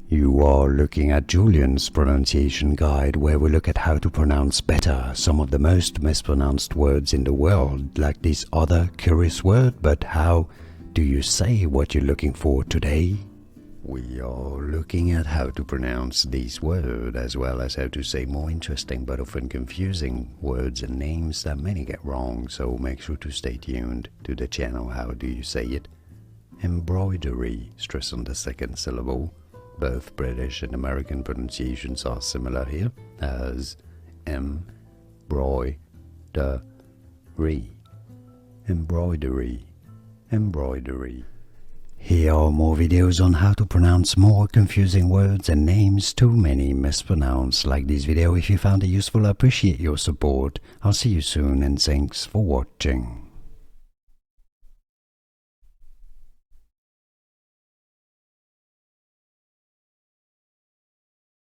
You are looking at Julian's pronunciation guide, where we look at how to pronounce better some of the most mispronounced words in the world, like this other curious word. But how do you say what you're looking for today? We are looking at how to pronounce this word, as well as how to say more interesting but often confusing words and names that many get wrong, so make sure to stay tuned to the channel. How do you say it? Embroidery, stress on the second syllable. Both British and American pronunciations are similar here, as embroidery, embroidery, embroidery. Here are more videos on how to pronounce more confusing words and names too many mispronounced. Like this video if you found it useful. I appreciate your support. I'll see you soon and thanks for watching.